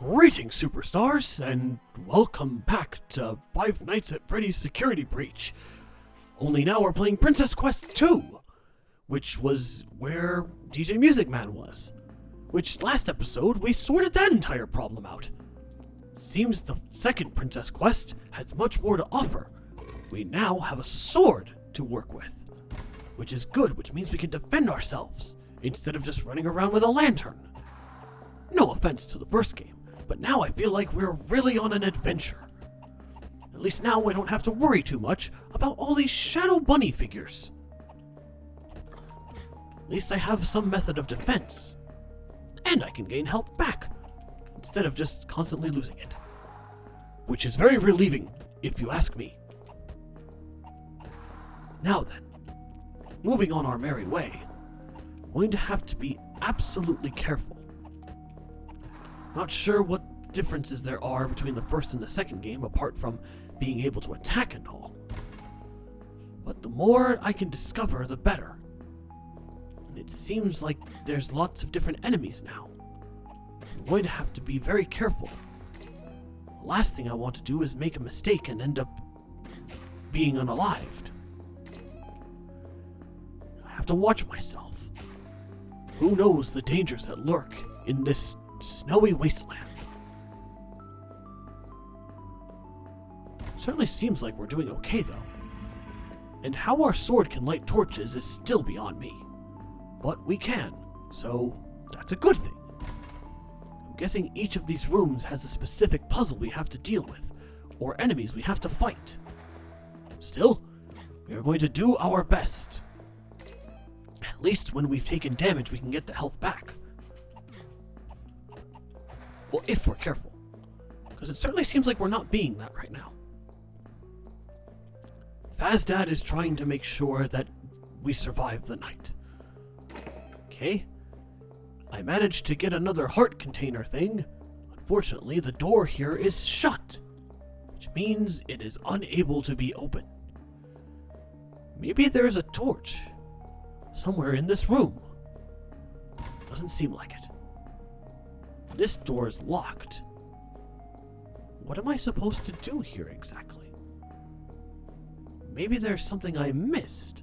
Greetings, superstars, and welcome back to Five Nights at Freddy's Security Breach. Only now we're playing Princess Quest 2, which was where DJ Music Man was. Which last episode, we sorted that entire problem out. Seems the second Princess Quest has much more to offer. We now have a sword to work with, which is good, which means we can defend ourselves, instead of just running around with a lantern. No offense to the first game, but now I feel like we're really on an adventure. At least now I don't have to worry too much about all these Shadow Bunny figures. At least I have some method of defense. And I can gain health back, instead of just constantly losing it. Which is very relieving, if you ask me. Now then, moving on our merry way, I'm going to have to be absolutely careful. Not sure what differences there are between the first and the second game, apart from being able to attack and all. But the more I can discover, the better. And it seems like there's lots of different enemies now. I'm going to have to be very careful. The last thing I want to do is make a mistake and end up being unalived. I have to watch myself. Who knows the dangers that lurk in this snowy wasteland. Certainly seems like we're doing okay though. And how our sword can light torches is still beyond me. But we can, so that's a good thing. I'm guessing each of these rooms has a specific puzzle we have to deal with, or enemies we have to fight. Still, we are going to do our best. At least when we've taken damage we can get the health back. Well, if we're careful. Because it certainly seems like we're not being that right now. Fazdad is trying to make sure that we survive the night. Okay. I managed to get another heart container thing. Unfortunately, the door here is shut, which means it is unable to be opened. Maybe there's a torch somewhere in this room. Doesn't seem like it. This door is locked. What am I supposed to do here exactly? Maybe there's something I missed.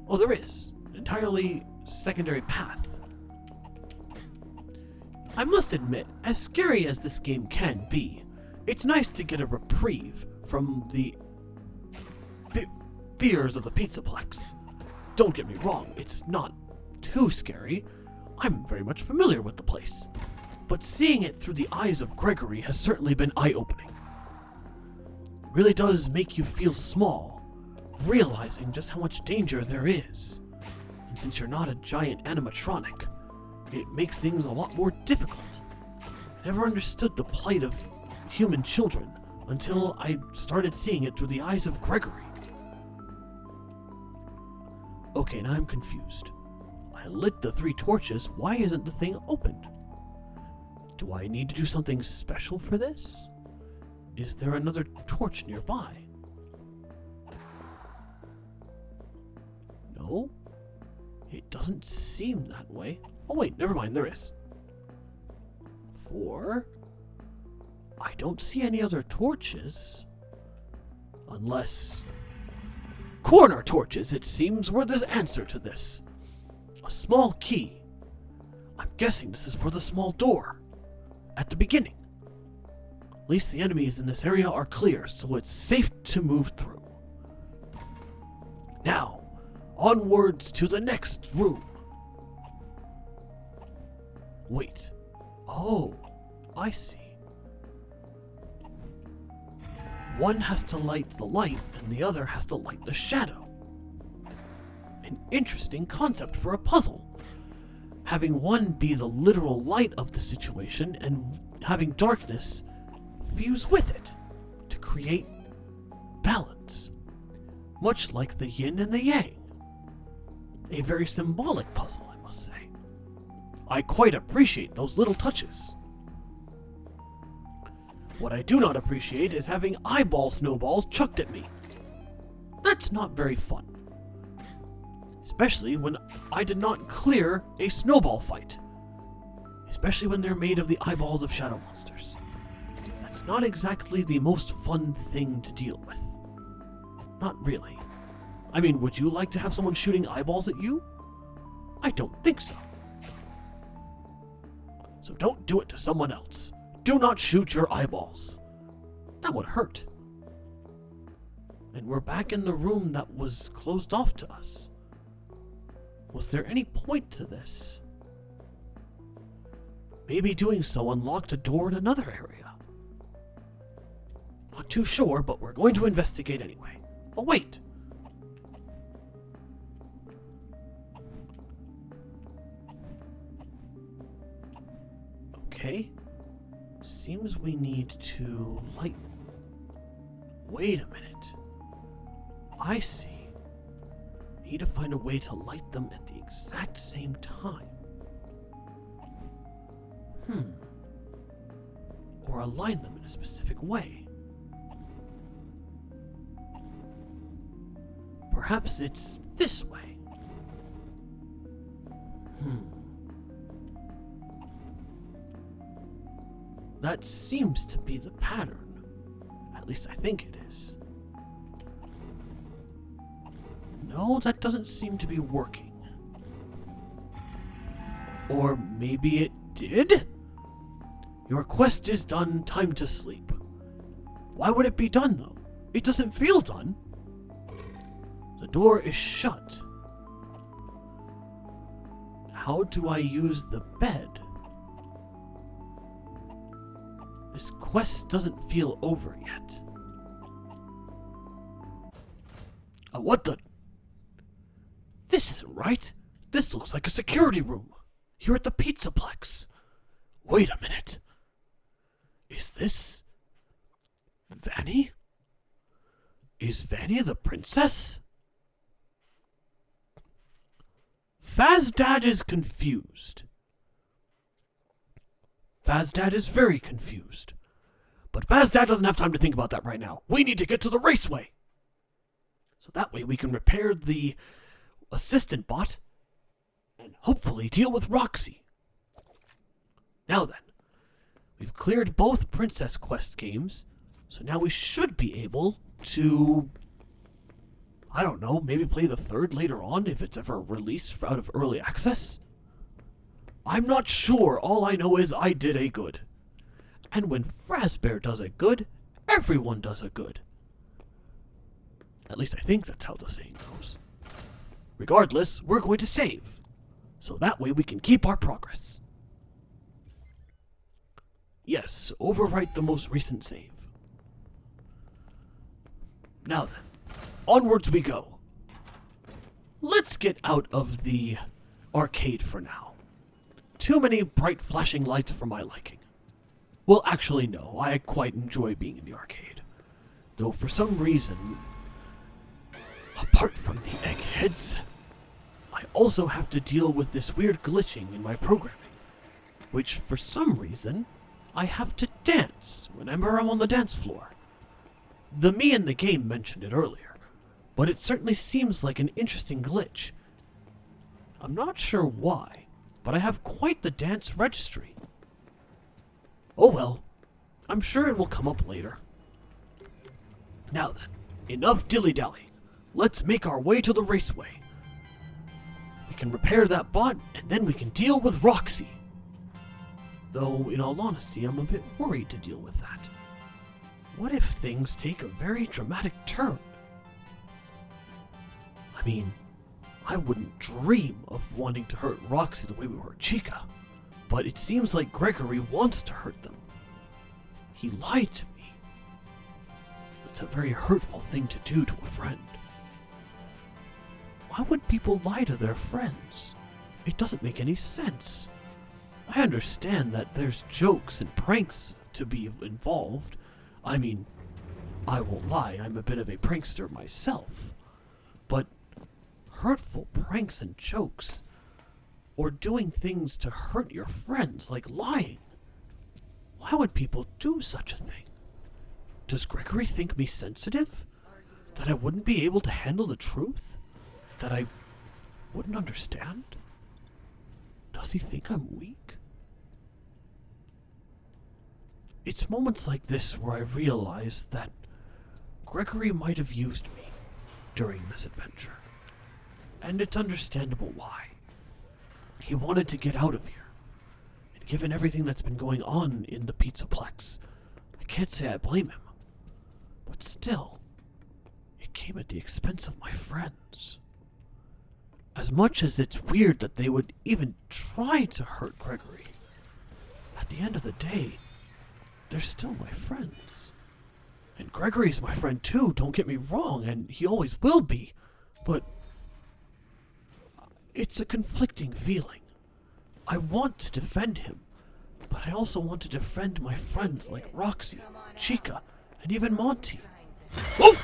Oh, there is. An entirely secondary path. I must admit, as scary as this game can be, it's nice to get a reprieve from the fears of the Pizzaplex. Don't get me wrong, it's not too scary. I'm very much familiar with the place. But seeing it through the eyes of Gregory has certainly been eye-opening. It really does make you feel small, realizing just how much danger there is. And since you're not a giant animatronic, it makes things a lot more difficult. I never understood the plight of human children until I started seeing it through the eyes of Gregory. Okay, now I'm confused. I lit the 3 torches, why isn't the thing opened? Do I need to do something special for this? Is there another torch nearby? No? It doesn't seem that way. Oh wait, never mind, there is. 4? I don't see any other torches. Unless... corner torches, it seems, were the answer to this. A small key. I'm guessing this is for the small door at the beginning. At least the enemies in this area are clear, so it's safe to move through. Now, onwards to the next room. Wait. Oh, I see. One has to light the light, and the other has to light the shadow. An interesting concept for a puzzle. Having one be the literal light of the situation, and having darkness fuse with it to create balance. Much like the yin and the yang. A very symbolic puzzle, I must say. I quite appreciate those little touches. What I do not appreciate is having eyeball snowballs chucked at me. That's not very fun. Especially when I did not clear a snowball fight. especially when they're made of the eyeballs of shadow monsters. That's not exactly the most fun thing to deal with. Not really. I mean, would you like to have someone shooting eyeballs at you? I don't think so. So don't do it to someone else. Do not shoot your eyeballs. That would hurt. And we're back in the room that was closed off to us. Was there any point to this? Maybe doing so unlocked a door in another area. Not too sure, but we're going to investigate anyway. Oh, wait. Okay. Seems we need to light... Wait a minute. I see. Need to find a way to light them at the exact same time. Or align them in a specific way. Perhaps it's this way. That seems to be the pattern. At least I think it is. No, that doesn't seem to be working. Or maybe it did? Your quest is done, time to sleep. Why would it be done, though? It doesn't feel done. The door is shut. How do I use the bed? This quest doesn't feel over yet. What the? This isn't right. This looks like a security room. Here at the Pizzaplex. Wait a minute. Is this... Vanny? Is Vanny the princess? Fazdad is confused. Fazdad is very confused. But Fazdad doesn't have time to think about that right now. We need to get to the raceway. So that way we can repair the assistant bot and hopefully deal with Roxy. Now then, we've cleared both Princess Quest games, so now we should be able to, I don't know, maybe play the third later on if it's ever released out of early access? I'm not sure. All I know is I did a good. And when Fazbear does a good, everyone does a good. At least I think that's how the saying goes. Regardless, we're going to save. So that way we can keep our progress. Yes, overwrite the most recent save. Now then, onwards we go. Let's get out of the arcade for now. Too many bright flashing lights for my liking. Well, actually no, I quite enjoy being in the arcade. Though for some reason, apart from the eggheads, I also have to deal with this weird glitching in my programming, which for some reason, I have to dance whenever I'm on the dance floor. The me in the game mentioned it earlier, but it certainly seems like an interesting glitch. I'm not sure why, but I have quite the dance registry. Oh well, I'm sure it will come up later. Now then, enough dilly-dally. Let's make our way to the raceway. We can repair that bot, and then we can deal with Roxy. Though, in all honesty, I'm a bit worried to deal with that. What if things take a very dramatic turn? I mean, I wouldn't dream of wanting to hurt Roxy the way we hurt Chica, but it seems like Gregory wants to hurt them. He lied to me. It's a very hurtful thing to do to a friend. Why would people lie to their friends? It doesn't make any sense. I understand that there's jokes and pranks to be involved. I mean, I won't lie, I'm a bit of a prankster myself. But hurtful pranks and jokes, or doing things to hurt your friends like lying, why would people do such a thing? Does Gregory think me sensitive? That I wouldn't be able to handle the truth? That I wouldn't understand? Does he think I'm weak? It's moments like this where I realize that Gregory might have used me during this adventure. And it's understandable why. He wanted to get out of here. And given everything that's been going on in the Pizzaplex, I can't say I blame him. But still, it came at the expense of my friends. As much as it's weird that they would even try to hurt Gregory, at the end of the day, they're still my friends. And Gregory's my friend too, don't get me wrong, and he always will be. But it's a conflicting feeling. I want to defend him, but I also want to defend my friends like Roxy, Chica, and even Monty. Oh!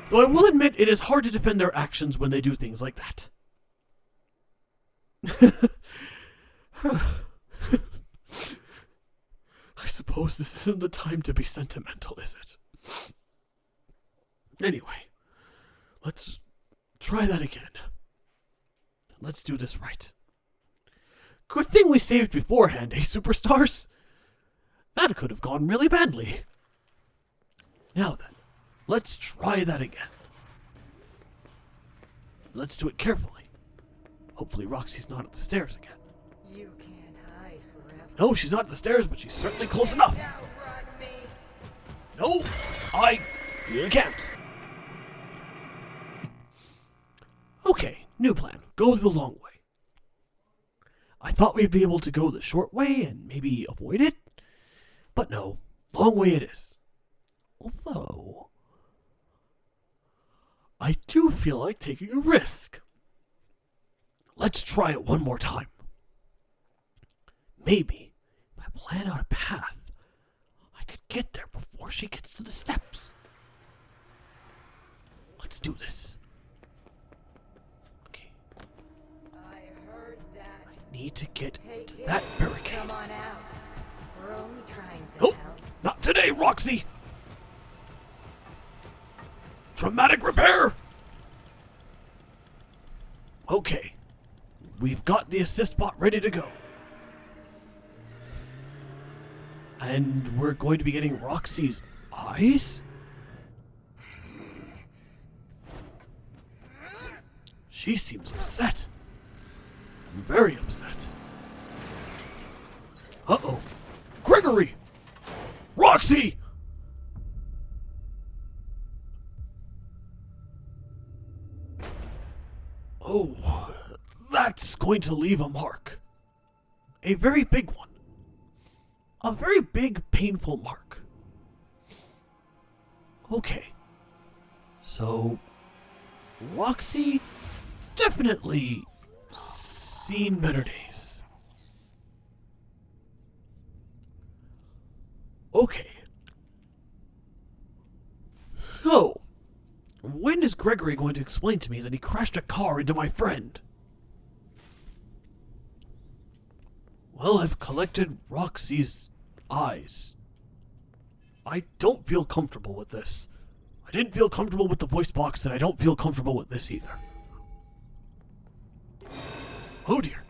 Though I will admit it is hard to defend their actions when they do things like that. I suppose this isn't the time to be sentimental, is it? Anyway, let's try that again. Let's do this right. Good thing we saved beforehand, eh, superstars? That could have gone really badly. Now then, let's try that again. Let's do it carefully. Hopefully Roxy's not at the stairs again. You can't hide forever. No, she's not at the stairs, but she's certainly close enough. No, I really can't. Okay, new plan. Go the long way. I thought we'd be able to go the short way and maybe avoid it, but no, long way it is. Although, I do feel like taking a risk. Let's try it one more time. Maybe, if I plan out a path, I could get there before she gets to the steps. Let's do this. Okay. I heard that. I need to get Hey, to kid, that barricade. Come on out. We're only trying to Nope, help. not today, Roxy. Dramatic repair. Okay, we've got the assist bot ready to go. And we're going to be getting Roxy's eyes? She seems upset. Very upset. Uh-oh. Gregory! Roxy! Oh, that's going to leave a mark. A very big one. A very big, painful mark. Okay. So, Roxy definitely seen better days. Okay. So, when is Gregory going to explain to me that he crashed a car into my friend? Well, I've collected Roxy's eyes. I don't feel comfortable with this. I didn't feel comfortable with the voice box, and I don't feel comfortable with this either. Oh dear.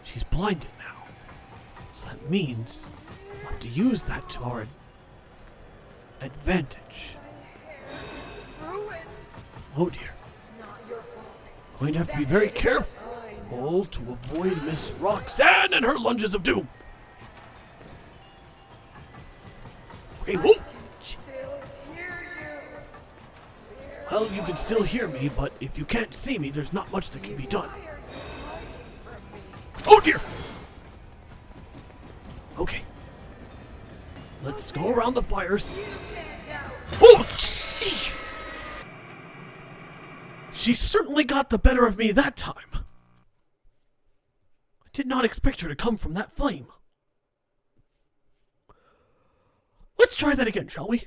She's blinded now. So that means we'll have to use that to our advantage. Oh dear. Not your fault. Going to have to be very careful to avoid Miss Roxanne and her lunges of doom. Okay, whoa! Still hear you. Well, you can still hear me, but if you can't see me, there's not much that can be done. Why are you hiding from me? Oh dear! Okay. Let's go around the fires. You can't help. Oh, jeez! She certainly got the better of me that time. I did not expect her to come from that flame. Let's try that again, shall we?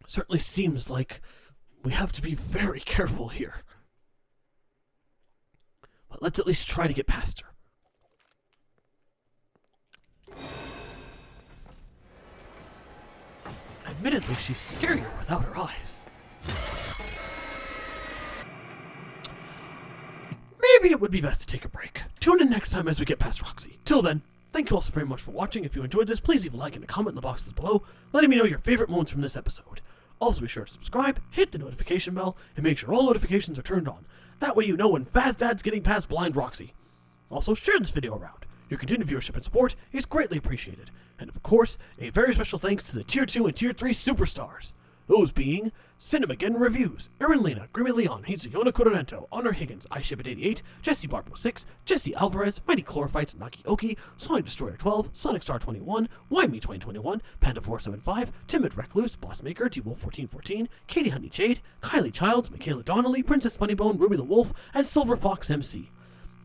Certainly seems like we have to be very careful here. But let's at least try to get past her. Admittedly, she's scarier without her eyes. maybe it would be best to take a break. Tune in next time as we get past Roxy. Till then, thank you all so very much for watching. If you enjoyed this, please leave a like and a comment in the boxes below, letting me know your favorite moments from this episode. Also be sure to subscribe, hit the notification bell, and make sure all notifications are turned on. That way you know when Faz Dad's getting past Blind Roxy. Also, share this video around. Your continued viewership and support is greatly appreciated. And of course, a very special thanks to the Tier 2 and Tier 3 superstars. Those being Cinemageddon Reviews, Aaron Lena, Grimmy Leon, Hitsuyona Cororento, Honor Higgins, iShip88, Jesse Barbo 6, Jesse Alvarez, Mighty Chlorophyte, Naki Oki, Sonic Destroyer 12, Sonic Star 21, YME 2021, Panda 475, Timid Recluse, Bossmaker, T-Wolf 1414, Katie Honey Jade, Kylie Childs, Michaela Donnelly, Princess Funnybone, Ruby the Wolf, and Silver Fox MC.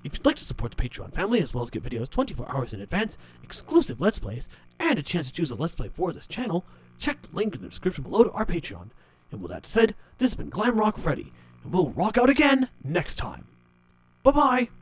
If you'd like to support the Patreon family, as well as get videos 24 hours in advance, exclusive Let's Plays, and a chance to choose a Let's Play for this channel, check the link in the description below to our Patreon. And with that said, this has been Glamrock Freddy, and we'll rock out again next time. Bye-bye!